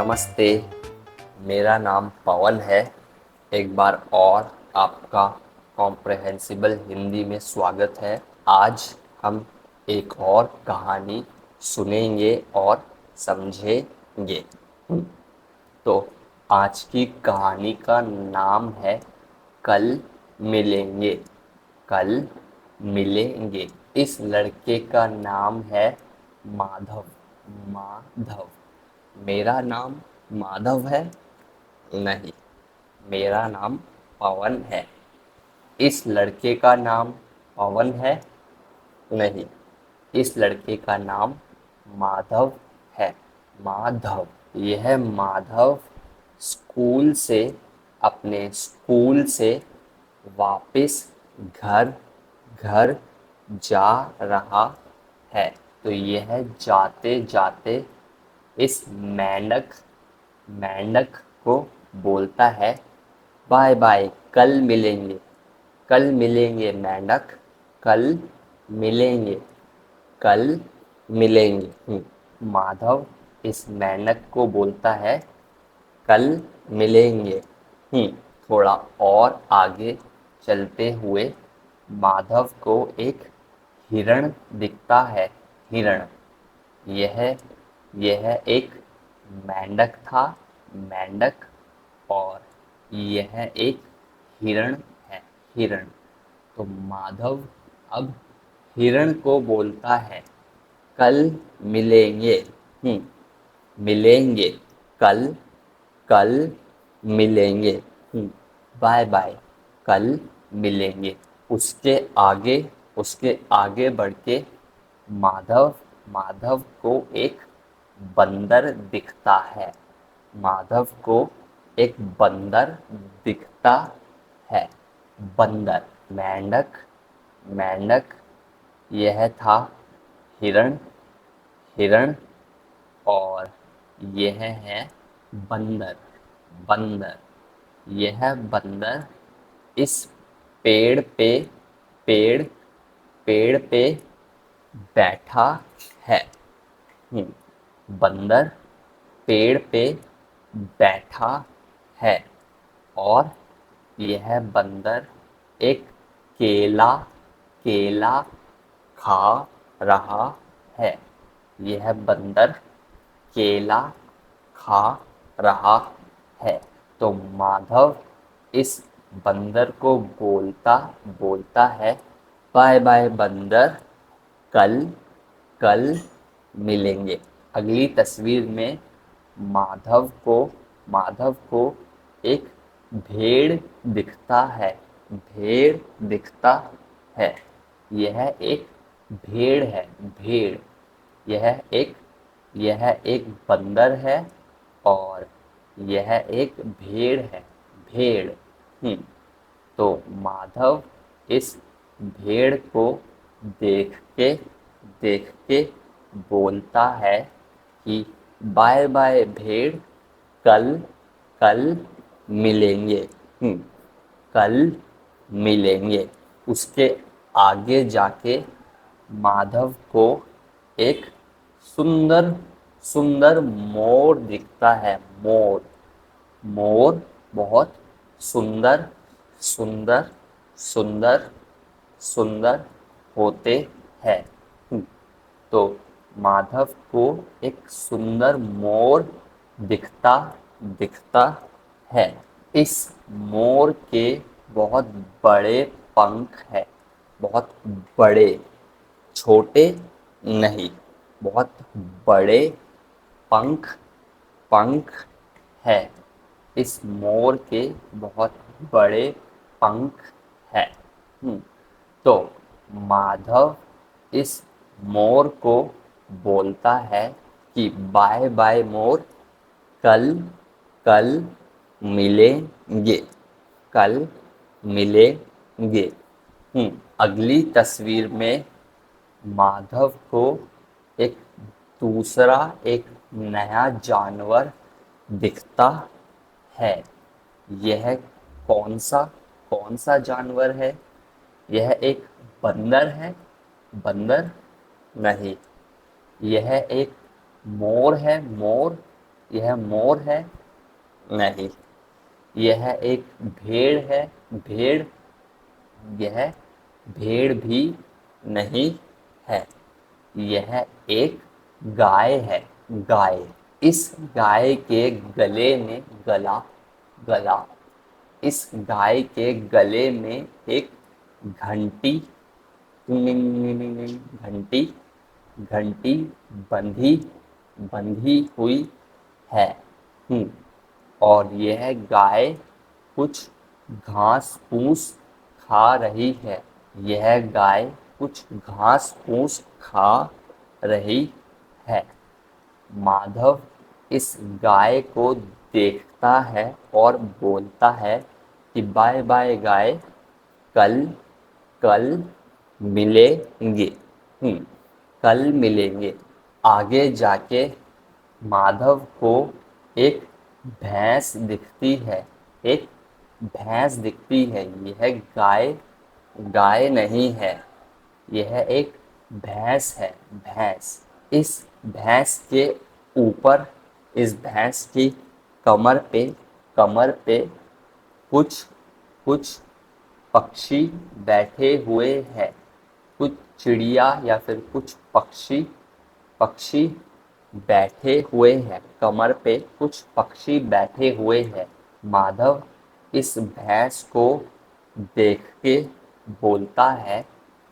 नमस्ते, मेरा नाम पवन है। एक बार और आपका कॉम्प्रहेंसिबल हिंदी में स्वागत है। आज हम एक और कहानी सुनेंगे और समझेंगे। तो आज की कहानी का नाम है कल मिलेंगे। कल मिलेंगे। इस लड़के का नाम है माधव। माधव। मेरा नाम माधव है? नहीं, मेरा नाम पवन है। इस लड़के का नाम पवन है? नहीं, इस लड़के का नाम माधव है। माधव। यह माधव स्कूल से अपने स्कूल से वापस घर घर जा रहा है। तो यह जाते जाते इस मेंढक मेंढक को बोलता है, बाय बाय, कल मिलेंगे। कल मिलेंगे मेंढक, कल मिलेंगे, कल मिलेंगे। माधव इस मेंढक को बोलता है, कल मिलेंगे। थोड़ा और आगे चलते हुए माधव को एक हिरण दिखता है। हिरण। यह यह एक मेंढक था। मेंढक। और यह एक हिरण है। हिरण। तो माधव अब हिरण को बोलता है, कल मिलेंगे। मिलेंगे, कल। कल मिलेंगे। बाय बाय, कल मिलेंगे। उसके आगे बढ़ के माधव माधव को एक बंदर दिखता है। माधव को एक बंदर दिखता है। बंदर। मेंढक। मेंढक। यह था हिरण। हिरण। और यह है बंदर। बंदर। यह बंदर इस पेड़ पे पेड़ पेड़ पे बैठा है। बंदर पेड़ पे बैठा है। और यह बंदर एक केला केला खा रहा है। यह बंदर केला खा रहा है। तो माधव इस बंदर को बोलता बोलता है, बाय बाय बंदर, कल कल मिलेंगे। अगली तस्वीर में माधव को एक भेड़ दिखता है। भेड़ दिखता है। यह एक भेड़ है। भेड़। यह एक बंदर है और यह एक भेड़ है। भेड़। तो माधव इस भेड़ को देख के बोलता है कि बाय बाय भेड़, कल कल मिलेंगे। कल मिलेंगे। उसके आगे जाके माधव को एक सुंदर सुंदर मोर दिखता है। मोर। मोर बहुत सुंदर सुंदर सुंदर सुंदर होते हैं। तो माधव को एक सुंदर मोर दिखता दिखता है। इस मोर के बहुत बड़े पंख हैं। बहुत बड़े। छोटे नहीं, बहुत बड़े पंख पंख है। इस मोर के बहुत बड़े पंख है। तो माधव इस मोर को बोलता है कि बाय बाय मोर, कल कल मिलेंगे। कल मिलेंगे। अगली तस्वीर में माधव को एक एक नया जानवर दिखता है। यह कौन सा जानवर है? यह एक बंदर है? बंदर नहीं। यह एक मोर है। मोर यह मोर है? नहीं। यह एक भेड़ है? भेड़? यह भेड़ भी नहीं है। यह एक गाय है? गाय? इस गाय के गले में गला गला इस गाय के गले में एक घंटी घंटी घंटी बंधी बंधी हुई है। और यह गाय कुछ घास फूस खा रही है। यह गाय कुछ घास फूस खा रही है। माधव इस गाय को देखता है और बोलता है कि बाय बाय गाय, कल कल मिलेंगे। कल मिलेंगे। आगे जाके माधव को एक भैंस दिखती है। एक भैंस दिखती है। यह गाय गाय नहीं है। यह एक भैंस है। भैंस। इस भैंस के ऊपर, इस भैंस की कमर पे कुछ कुछ पक्षी बैठे हुए हैं। कुछ चिड़िया या फिर कुछ पक्षी पक्षी बैठे हुए हैं। कमर पे कुछ पक्षी बैठे हुए हैं। माधव इस भैंस को देख के बोलता है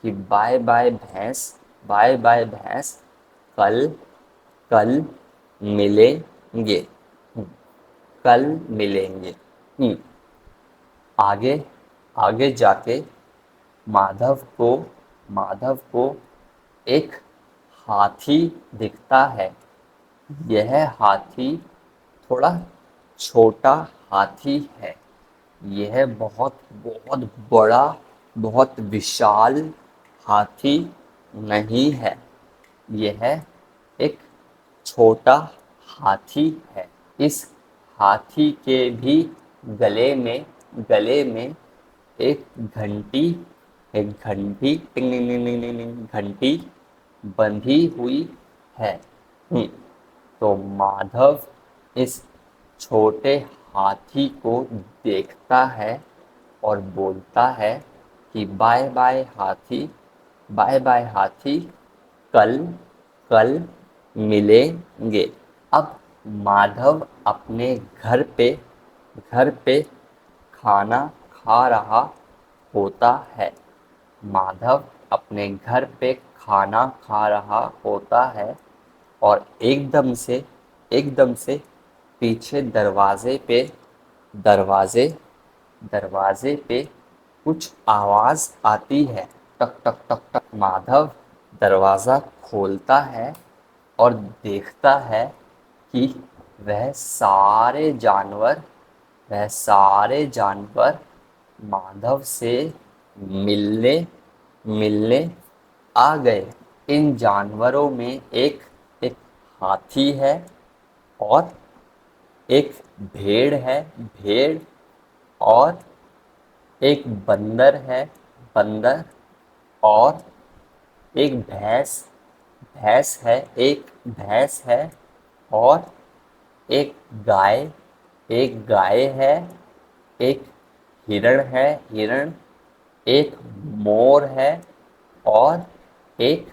कि बाय बाय भैंस, बाय बाय भैंस, कल कल मिलेंगे। कल मिलेंगे। आगे आगे जाके माधव को एक हाथी दिखता है। यह हाथी थोड़ा छोटा हाथी है। यह बहुत बहुत बड़ा, बहुत विशाल हाथी नहीं है। यह एक छोटा हाथी है। इस हाथी के भी गले में एक घंटी एक घंटी टिंग टिंग टिंग टिंग टिंग टिंग, घंटी बंधी हुई है। तो माधव इस छोटे हाथी को देखता है और बोलता है कि बाय बाय हाथी, बाय बाय हाथी, कल कल मिलेंगे। अब माधव अपने घर पे खाना खा रहा होता है। माधव अपने घर पे खाना खा रहा होता है और एकदम से पीछे दरवाजे पे कुछ आवाज़ आती है। टक टक टक टक। माधव दरवाज़ा खोलता है और देखता है कि वह सारे जानवर माधव से मिलने मिलने आ गए। इन जानवरों में एक एक हाथी है और एक भेड़ है। भेड़। और एक बंदर है। बंदर। और एक भैंस है। एक भैंस है। और एक गाय एक गाय है। एक हिरण है। हिरण। एक मोर है। और एक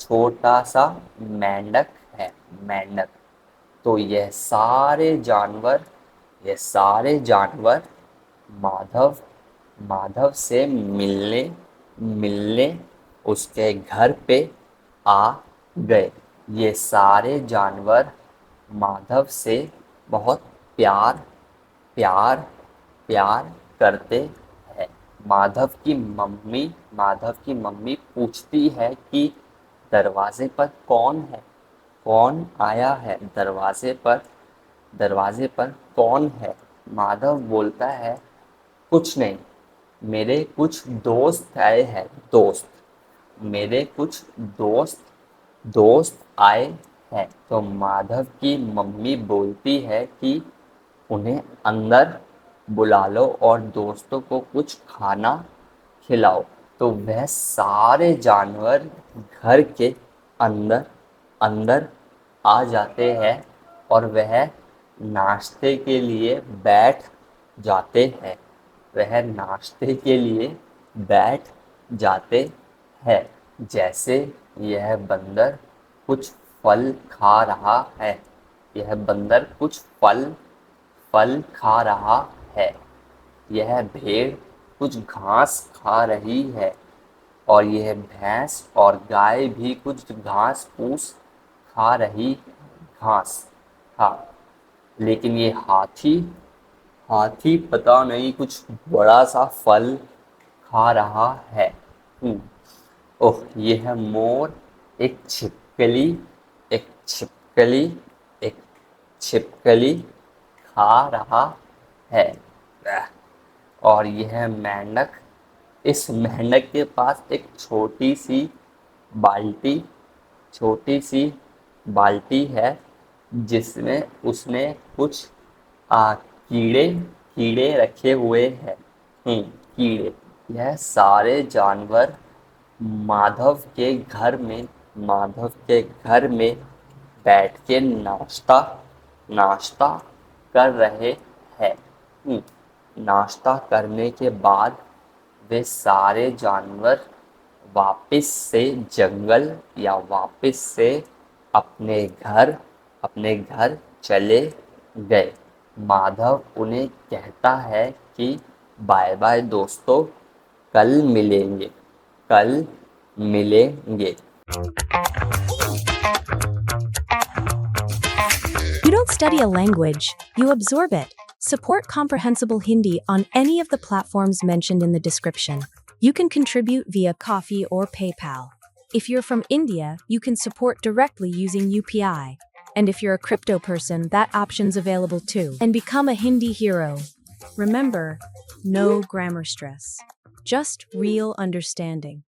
छोटा सा मेंढक है। मेंढक। तो यह सारे जानवर माधव माधव से मिलने मिलने उसके घर पे आ गए। ये सारे जानवर माधव से बहुत प्यार प्यार प्यार करते हैं। माधव की मम्मी पूछती है कि दरवाजे पर कौन है? कौन आया है दरवाजे पर कौन है? माधव बोलता है, कुछ नहीं, मेरे कुछ दोस्त आए हैं। दोस्त। मेरे कुछ दोस्त आए हैं। तो माधव की मम्मी बोलती है कि उन्हें अंदर बुला लो और दोस्तों को कुछ खाना खिलाओ। तो वह सारे जानवर घर के अंदर अंदर आ जाते हैं और वह नाश्ते के लिए बैठ जाते हैं। वह नाश्ते के लिए बैठ जाते हैं। जैसे यह बंदर कुछ फल खा रहा है। यह बंदर कुछ फल खा रहा है। यह भेड़ कुछ घास खा रही है। और यह भैंस और गाय भी कुछ घास फूस खा रही घास। हाँ, लेकिन ये हाथी हाथी पता नहीं कुछ बड़ा सा फल खा रहा है। ओह, यह मोर एक छिपकली एक छिपकली एक छिपकली खा रहा है। और यह मेंढक इस मेंढक के पास एक बाल्टी छोटी सी बाल्टी है, जिसमें उसने कुछ कीड़े कीड़े रखे हुए हैं। कीड़े। यह सारे जानवर माधव के घर में बैठ के नाश्ता कर रहे हैं। नाश्ता करने के बाद वे सारे जानवर वापस से जंगल या वापस से अपने घर चले गए। माधव उन्हें कहता है कि बाय बाय दोस्तों, कल मिलेंगे। You don't study a language, you absorb it. Support Comprehensible Hindi on any of the platforms mentioned in the description. You can contribute via Coffee or PayPal. If you're from India, you can support directly using UPI. And if you're a crypto person, that option's available too. And become a Hindi hero. Remember, no grammar stress, just real understanding.